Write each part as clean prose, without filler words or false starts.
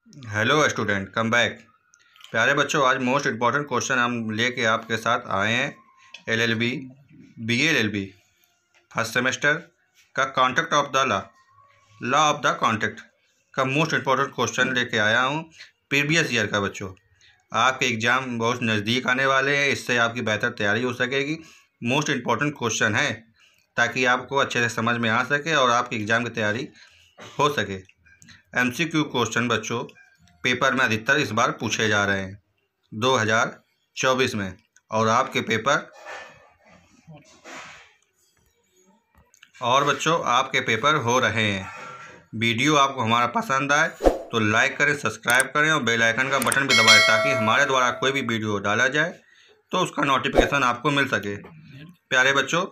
Hello student, come back. प्यारे बच्चों, आज मोस्ट इम्पॉर्टेंट क्वेश्चन हम लेके आपके साथ आए हैं। एलएलबी, बीएलएलबी फर्स्ट सेमेस्टर का contract of the law of the contract का मोस्ट इम्पॉर्टेंट क्वेश्चन लेके आया हूँ प्रीवियस ईयर का। बच्चों, आपके एग्ज़ाम बहुत नज़दीक आने वाले हैं, इससे आपकी बेहतर तैयारी हो सकेगी। मोस्ट इम्पॉर्टेंट क्वेश्चन है ताकि आपको अच्छे से समझ में आ सके और आपकी एग्ज़ाम की तैयारी हो सके। एमसीक्यू क्वेश्चन बच्चों पेपर में अधिकतर इस बार पूछे जा रहे हैं 2024 में, और आपके पेपर हो रहे हैं। वीडियो आपको हमारा पसंद आए तो लाइक करें, सब्सक्राइब करें और बेल आइकन का बटन भी दबाएं ताकि हमारे द्वारा कोई भी वीडियो डाला जाए तो उसका नोटिफिकेशन आपको मिल सके। प्यारे बच्चों,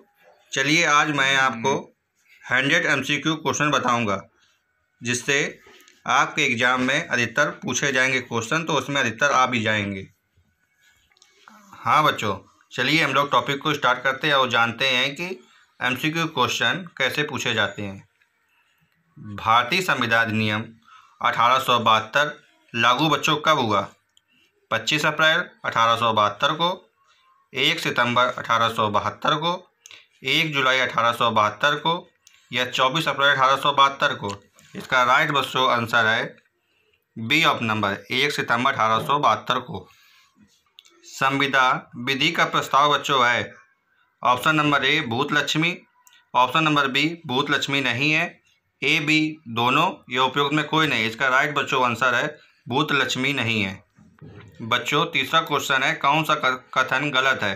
चलिए आज मैं आपको 100 एमसीक्यू क्वेश्चन बताऊंगा जिससे आपके एग्ज़ाम में अधिकतर पूछे जाएंगे क्वेश्चन, तो उसमें अधिकतर आ भी जाएंगे। हाँ बच्चों, चलिए हम लोग टॉपिक को स्टार्ट करते हैं और जानते हैं कि एमसीक्यू क्वेश्चन कैसे पूछे जाते हैं। भारतीय संविधान अधिनियम 1872 लागू बच्चों कब हुआ? 25 अप्रैल 1872 को, 1 सितंबर 1872 को, 1 जुलाई 1872 को या 24 अप्रैल 1872 को? इसका राइट बच्चों आंसर है बी ऑफ नंबर 1 सितंबर 1872 को। संविदा विधि का प्रस्ताव बच्चों है ऑप्शन नंबर ए भूत लक्ष्मी, ऑप्शन नंबर बी भूत लक्ष्मी नहीं है, ए बी दोनों या उपयुक्त में कोई नहीं। इसका राइट बच्चों आंसर है भूत लक्ष्मी नहीं है। बच्चों तीसरा क्वेश्चन है, कौन सा कथन गलत है?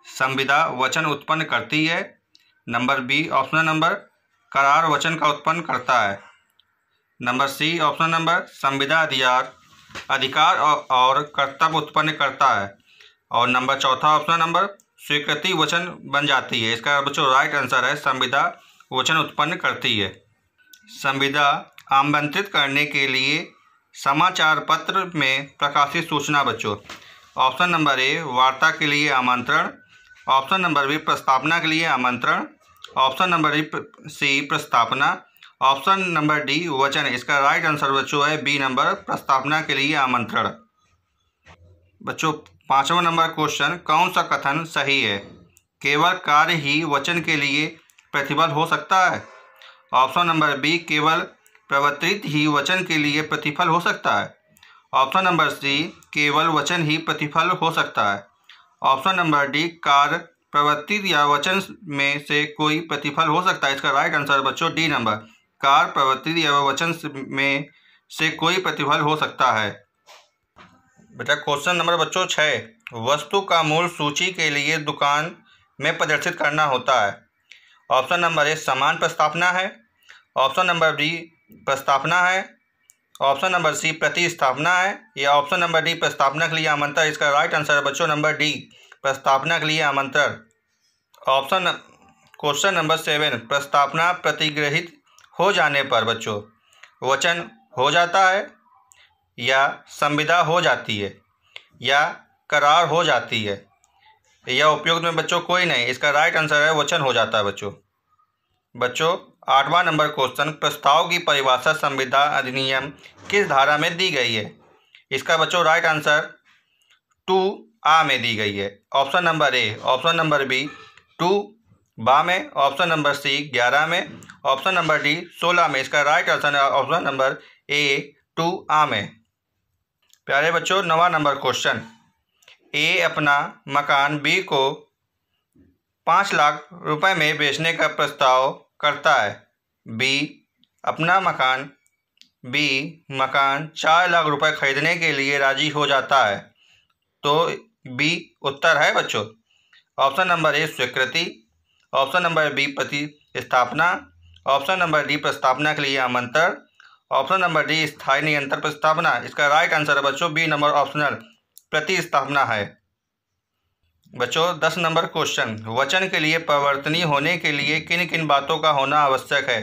संविदा वचन उत्पन्न करती है, नंबर बी ऑप्शन नंबर करार वचन का उत्पन्न करता है, नंबर सी ऑप्शन नंबर संविदा अधिकार और कर्तव्य उत्पन्न करता है, और नंबर चौथा ऑप्शन नंबर स्वीकृति वचन बन जाती है। इसका बच्चों राइट आंसर है संविदा वचन उत्पन्न करती है। संविदा आमंत्रित करने के लिए समाचार पत्र में प्रकाशित सूचना बच्चों ऑप्शन नंबर ए वार्ता के लिए आमंत्रण, ऑप्शन नंबर बी प्रस्तावना के लिए आमंत्रण, ऑप्शन नंबर सी प्रस्तावना, ऑप्शन नंबर डी वचन। इसका राइट आंसर बच्चों है बी नंबर प्रस्तावना के लिए आमंत्रण। बच्चों पांचवा नंबर क्वेश्चन, कौन सा कथन सही है? केवल कार्य ही वचन के लिए प्रतिफल हो सकता है, ऑप्शन नंबर बी केवल प्रवर्तित ही वचन के लिए प्रतिफल हो सकता है, ऑप्शन नंबर सी केवल वचन ही प्रतिफल हो सकता है, ऑप्शन नंबर डी कार्य प्रवर्तित या वचन में से कोई प्रतिफल हो सकता है। इसका राइट आंसर बच्चों डी नंबर कार्य प्रवर्तित या वचन में से कोई प्रतिफल हो सकता है। बेटा क्वेश्चन नंबर बच्चों 6, वस्तु का मूल्य सूची के लिए दुकान में प्रदर्शित करना होता है। ऑप्शन नंबर ए समान प्रस्तावना है, ऑप्शन नंबर बी प्रस्तावना है, ऑप्शन नंबर सी प्रतिस्थापना है या ऑप्शन नंबर डी प्रस्तावना के लिए आमंत्रण। इसका राइट आंसर है बच्चों नंबर डी प्रस्तावना के लिए आमंत्रण। क्वेश्चन नंबर 7, प्रस्तावना प्रतिगृहित हो जाने पर बच्चों वचन हो जाता है या संविदा हो जाती है या करार हो जाती है या उपयुक्त में बच्चों कोई नहीं। इसका राइट आंसर है वचन हो जाता है बच्चों आठवां नंबर क्वेश्चन, प्रस्ताव की परिभाषा संविदा अधिनियम किस धारा में दी गई है? इसका बच्चों राइट आंसर 2A में दी गई है, option number A, option number B 2 में, ऑप्शन नंबर सी 11 में, ऑप्शन नंबर डी 16 में। इसका राइट आंसर है ऑप्शन नंबर ए 2A में। प्यारे बच्चों 9वां नंबर क्वेश्चन, ए अपना मकान बी को 5 लाख रुपए में बेचने का प्रस्ताव करता है, बी अपना मकान 4 लाख रुपए खरीदने के लिए राजी हो जाता है, तो बी उत्तर है बच्चों। ऑप्शन नंबर ए स्वीकृति, ऑप्शन नंबर बी प्रतिस्थापना, ऑप्शन नंबर डी प्रस्तावना के लिए आमंत्रण, ऑप्शन नंबर डी स्थायी निरंतर प्रस्तावना। इसका राइट आंसर है बच्चों बी नंबर ऑप्शनल प्रतिस्थापना है। बच्चों 10 नंबर क्वेश्चन, वचन के लिए परिवर्तनीय होने के लिए किन किन बातों का होना आवश्यक है?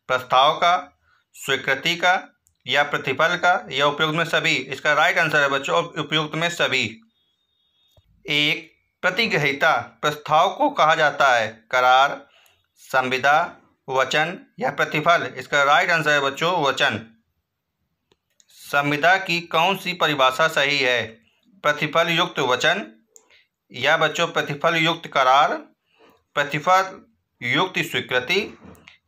प्रस्ताव का, स्वीकृति का या प्रतिफल का या उपयुक्त में सभी। इसका राइट आंसर है बच्चों उपयुक्त में सभी। एक प्रतिग्रहीता प्रस्ताव को कहा जाता है, करार, संविदा, वचन या प्रतिफल। इसका राइट आंसर है बच्चों वचन। संविदा की कौन सी परिभाषा सही है? प्रतिफल युक्त वचन, या बच्चों प्रतिफल युक्त करार, प्रतिफल युक्त स्वीकृति,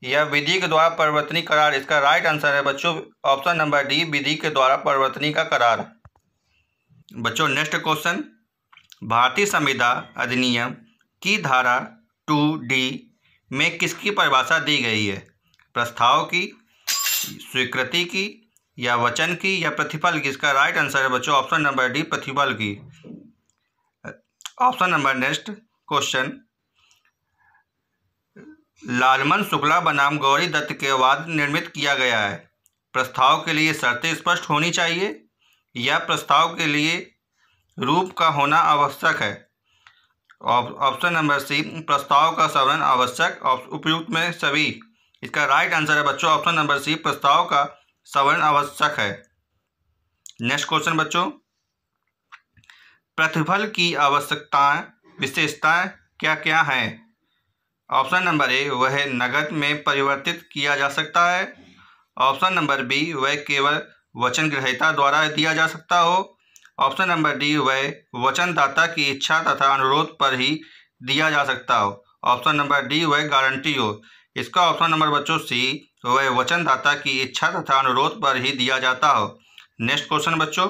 या विधि के द्वारा परिवर्तनीय करार? इसका राइट आंसर है बच्चों ऑप्शन नंबर डी, विधि के द्वारा परिवर्तनीय का करार। बच्चों नेक्स्ट क्वेश्चन, भारतीय संविदा अधिनियम की धारा 2D में किसकी परिभाषा दी गई है? प्रस्ताव की, स्वीकृति की, या वचन की, या प्रतिफल की? इसका राइट आंसर है बच्चों ऑप्शन नंबर डी, प्रतिफल की। Option number next question, Lalman Shukla बनाम गौरी दत्त के बाद निर्मित किया गया है। प्रस्ताव के लिए शर्तें स्पष्ट होनी चाहिए, या प्रस्ताव के लिए रूप का होना आवश्यक है? ऑप्शन नंबर सी, प्रस्ताव का सवर्ण आवश्यक, उपयुक्त में सभी। इसका राइट आंसर है बच्चों ऑप्शन नंबर सी, प्रस्ताव का सवर्ण आवश्यक है। नेक्स्ट क्वेश्चन बच्चों, प्रतिफल की आवश्यकताएं विशेषताएं क्या क्या हैं? ऑप्शन नंबर ए, वह नकद में परिवर्तित किया जा सकता है। ऑप्शन नंबर बी, वह केवल वचन ग्रहीता द्वारा दिया जा सकता हो। ऑप्शन नंबर डी, वह वचनदाता की इच्छा तथा अनुरोध पर ही दिया जा सकता हो। ऑप्शन नंबर डी, वह गारंटी हो। इसका ऑप्शन नंबर बच्चों सी, वह वचनदाता की इच्छा तथा अनुरोध पर ही दिया जाता हो। नेक्स्ट क्वेश्चन बच्चों,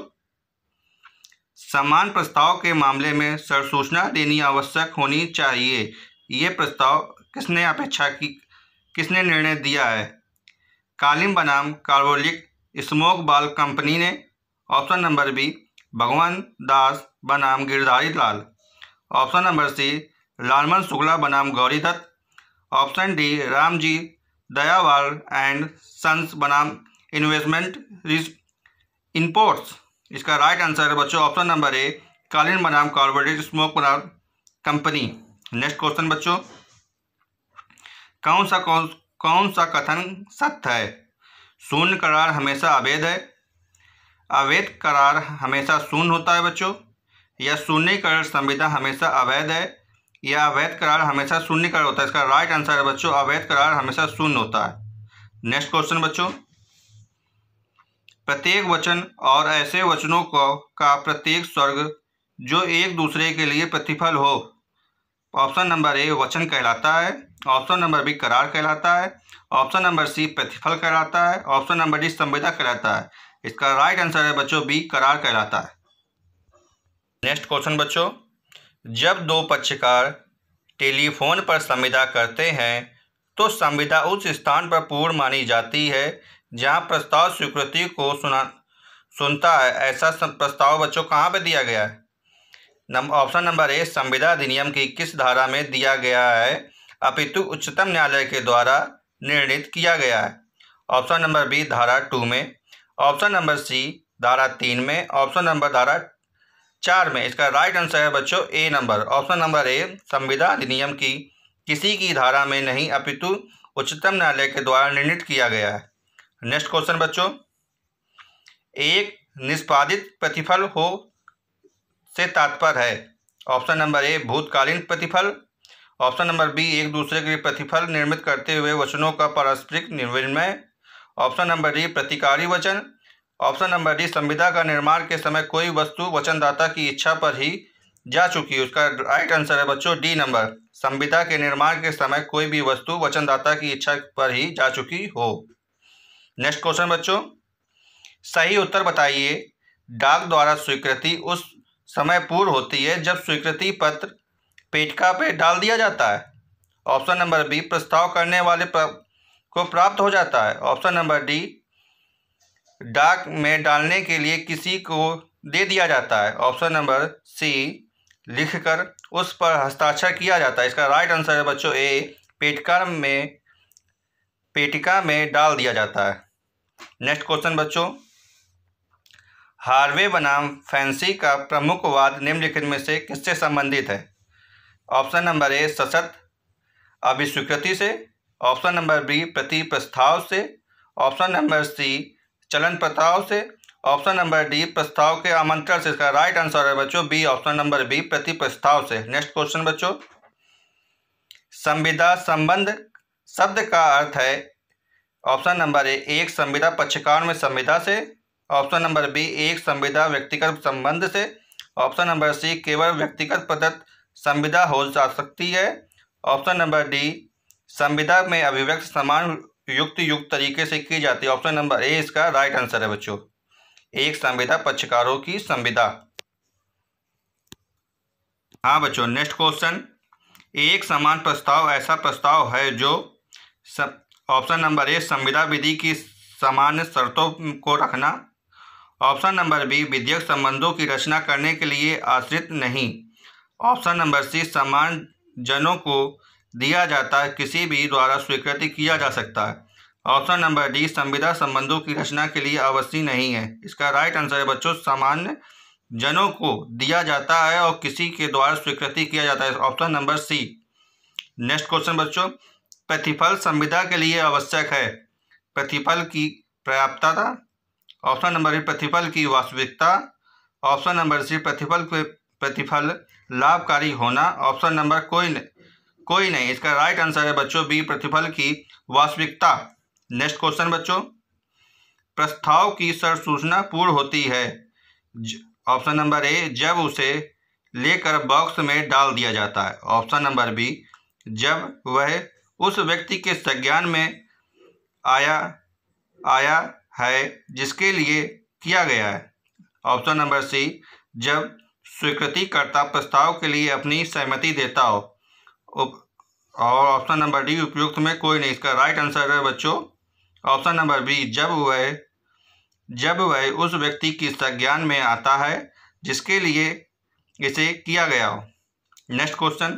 समान प्रस्ताव के मामले में सरसूचना देनी आवश्यक होनी चाहिए। ये प्रस्ताव किसने अपेक्षा की, किसने निर्णय दिया है? कालिम बनाम कार्बोलिक स्मोक बाल कंपनी ने। Option number B, Bhagwan Das बनाम Girdhari Lal. Option number C, Lalman Shukla बनाम Gauri Dutt. Option D, Ramji Dayawal and sons बनाम इन्वेस्टमेंट इम्पोर्ट्स। इसका राइट आंसर है बच्चों ऑप्शन नंबर ए, कालिन बनाम कार्बोरेट स्मोक बनाम कंपनी। नेक्स्ट क्वेश्चन बच्चों, कौन सा कथन सत्य है? शून्य करार हमेशा अवैध है, अवैध करार हमेशा शून्य होता है बच्चों, या शून्यकरण संविदा हमेशा अवैध है, या अवैध करार हमेशा शून्यकरण होता है? इसका राइट आंसर है बच्चों अवैध करार हमेशा शून्य होता है। नेक्स्ट क्वेश्चन बच्चों, प्रत्येक वचन और ऐसे वचनों का प्रत्येक स्वर्ग जो एक दूसरे के लिए प्रतिफल हो। ऑप्शन नंबर ए, वचन कहलाता है। ऑप्शन नंबर बी, करार कहलाता है। ऑप्शन नंबर सी, प्रतिफल कहलाता है। ऑप्शन नंबर डी, संविदा कहलाता है। इसका राइट आंसर है बच्चों बी, करार कहलाता है। नेक्स्ट क्वेश्चन बच्चों, जब दो पक्षकार टेलीफोन पर संविदा करते हैं तो संविदा उस स्थान पर पूर्ण मानी जाती है जहां प्रस्ताव स्वीकृति को सुनता है। ऐसा प्रस्ताव बच्चों कहाँ पे दिया गया है? ऑप्शन नंबर ए, संविदा अधिनियम की किस धारा में दिया गया है अपितु उच्चतम न्यायालय के द्वारा निर्णीत किया गया है? ऑप्शन नंबर बी, धारा 2 में। ऑप्शन नंबर सी, धारा 3 में। ऑप्शन नंबर धारा 4 में। इसका राइट आंसर है बच्चों ए नंबर, ऑप्शन नंबर ए, संविदा अधिनियम की किसी की धारा में नहीं अपितु उच्चतम न्यायालय के द्वारा निर्णीत किया गया है। नेक्स्ट क्वेश्चन बच्चों, एक निष्पादित प्रतिफल हो से तात्पर्य है। ऑप्शन नंबर ए, भूतकालीन प्रतिफल। ऑप्शन नंबर बी, एक दूसरे के प्रतिफल निर्मित करते हुए वचनों का पारस्परिक विनिमय। ऑप्शन नंबर डी, प्रतिकारी वचन। ऑप्शन नंबर डी, संविदा का निर्माण के समय कोई वस्तु वचनदाता की इच्छा पर ही जा चुकी है। उसका राइट आंसर है बच्चों डी नंबर, संविदा के निर्माण के समय कोई भी वस्तु वचनदाता की इच्छा पर ही जा चुकी हो। नेक्स्ट क्वेश्चन बच्चों, सही उत्तर बताइए। डाक द्वारा स्वीकृति उस समय पूर्ण होती है जब स्वीकृति पत्र पेटिका पे डाल दिया जाता है। ऑप्शन नंबर बी, प्रस्ताव करने वाले को प्राप्त हो जाता है। ऑप्शन नंबर डी, डाक में डालने के लिए किसी को दे दिया जाता है। ऑप्शन नंबर सी, लिखकर उस पर हस्ताक्षर किया जाता है। इसका राइट आंसर है बच्चों ए, पेटिका में डाल दिया जाता है। नेक्स्ट क्वेश्चन बच्चों, हार्वे बनाम फैंसी का प्रमुख वाद निम्नलिखित में से किससे संबंधित है? ऑप्शन नंबर ए, सशर्त अभिस्वीकृति से। ऑप्शन नंबर बी, प्रति प्रस्ताव से। ऑप्शन नंबर सी, चलन प्रस्ताव से। ऑप्शन नंबर डी, प्रस्ताव के आमंत्रण से। इसका राइट आंसर है बच्चों बी, ऑप्शन नंबर बी, प्रति प्रस्ताव से। नेक्स्ट क्वेश्चन बच्चों, संविदा संबंध शब्द का अर्थ है। ऑप्शन नंबर ए, एक संविदा पक्षकार में संविदा से। ऑप्शन नंबर बी एक संविदा व्यक्तिगत संबंध से। ऑप्शन नंबर सी केवल व्यक्तिगत प्रदत्त संविदा हो जा सकती है। ऑप्शन नंबर डी संविदा में अभिव्यक्ति समान युक्त तरीके से की जाती है। ऑप्शन नंबर ए इसका राइट आंसर है बच्चों, एक संविदा पक्षकारों की संविदा। हाँ बच्चों, नेक्स्ट क्वेश्चन, एक समान प्रस्ताव ऐसा प्रस्ताव है जो ऑप्शन नंबर ए संविदा विधि की सामान्य शर्तों को रखना। ऑप्शन नंबर बी विधिक संबंधों की रचना करने के लिए आश्रित नहीं। ऑप्शन नंबर सी समान जनों को दिया जाता है, किसी भी द्वारा स्वीकृति किया जा सकता है। ऑप्शन नंबर डी संविदा संबंधों की रचना के लिए आवश्यक नहीं है। इसका राइट आंसर है बच्चों सामान्य जनों को दिया जाता है और किसी के द्वारा स्वीकृति किया जाता है। Option number C. Next question बच्चों, प्रतिफल संविदा के लिए आवश्यक है। प्रतिफल की पर्याप्तता। ऑप्शन नंबर बी प्रतिफल की वास्तविकता। ऑप्शन नंबर सी प्रतिफल लाभकारी होना। ऑप्शन नंबर कोई नहीं। इसका राइट आंसर है बच्चों बी प्रतिफल की वास्तविकता। नेक्स्ट क्वेश्चन बच्चों, प्रस्ताव की सूचना पूर्ण होती है। ऑप्शन नंबर ए जब उसे लेकर बॉक्स में डाल दिया जाता है। ऑप्शन नंबर बी जब वह उस व्यक्ति के संज्ञान में आया है जिसके लिए किया गया है। ऑप्शन नंबर सी जब स्वीकृतिकर्ता प्रस्ताव के लिए अपनी सहमति देता हो। और ऑप्शन नंबर डी उपयुक्त में कोई नहीं। इसका राइट आंसर है बच्चों ऑप्शन नंबर बी जब वह उस व्यक्ति की संज्ञान में आता है जिसके लिए इसे किया गया हो। नेक्स्ट क्वेश्चन,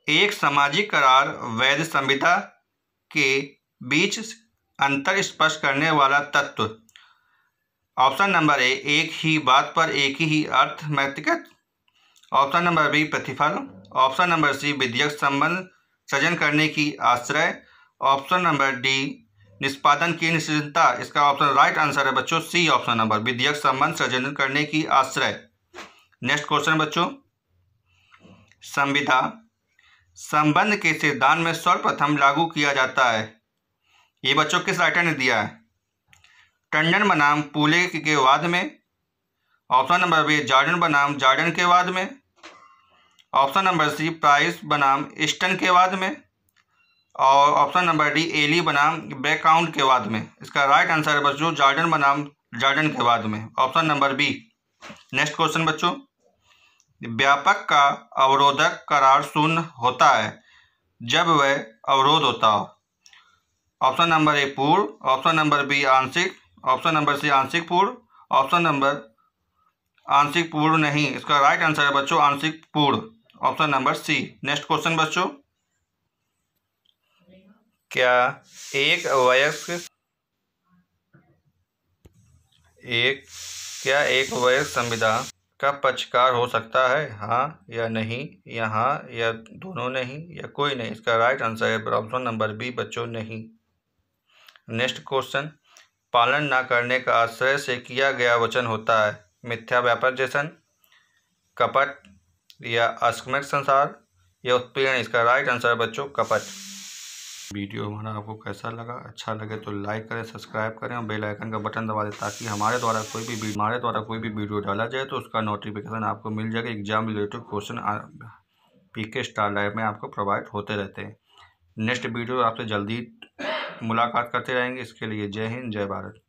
एक सामाजिक करार वैध संविदा के बीच अंतर स्पष्ट करने वाला तत्व। ऑप्शन नंबर ए एक ही बात पर एक ही अर्थ व्यक्तिगत। ऑप्शन नंबर बी प्रतिफल। ऑप्शन नंबर सी विधिक संबंध सृजन करने की आश्रय। ऑप्शन नंबर डी निष्पादन की निश्चितता। इसका ऑप्शन राइट आंसर है बच्चों सी ऑप्शन नंबर विधिक संबंध सृजन करने की आश्रय। नेक्स्ट क्वेश्चन बच्चों, संविदा संबंध के सिद्धांत में सर्वप्रथम लागू किया जाता है। ये बच्चों किस राइटर ने दिया है? टंडन बनाम पूले के वाद में। ऑप्शन नंबर बी जॉर्डन बनाम जॉर्डन के वाद में। ऑप्शन नंबर सी प्राइस बनाम ईस्टन के वाद में। और ऑप्शन नंबर डी एली बनाम ब्रेकाउंट के वाद में। इसका राइट आंसर है बच्चों जॉर्डन बनाम जॉर्डन के वाद में। Option number B. Next question बच्चों, व्यापक का अवरोधक करार शून्य होता है जब वह अवरोध होता हो। ऑप्शन नंबर ए पूर्ण। ऑप्शन नंबर बी आंशिक। ऑप्शन नंबर सी आंशिक पूर्ण। ऑप्शन नंबर आंशिक पूर्ण नहीं। इसका राइट आंसर है बच्चों आंशिक पूर्ण। Option number C. Next question बच्चों, क्या एक वयस्क संविदा का पक्षकार हो सकता है? हाँ या नहीं, या हाँ या दोनों नहीं, या कोई नहीं। इसका राइट आंसर है ऑप्शन नंबर बी बच्चों नहीं। नेक्स्ट क्वेश्चन, पालन न करने का आश्रय से किया गया वचन होता है मिथ्या व्यापरजेशन, कपट या अस्मिक संसार या उत्पीड़न। इसका राइट आंसर है बच्चों कपट। वीडियो हमारा आपको कैसा लगा? अच्छा लगे तो लाइक करें, सब्सक्राइब करें और बेल आइकन का बटन दबा दें ताकि हमारे द्वारा कोई भी वीडियो डाला जाए तो उसका नोटिफिकेशन आपको मिल जाएगा। एग्जाम रिलेटेड क्वेश्चन पीके स्टार लाइव में आपको प्रोवाइड होते रहते हैं। नेक्स्ट वीडियो आपसे जल्दी मुलाकात करते रहेंगे। इसके लिए जय हिंद, जय भारत।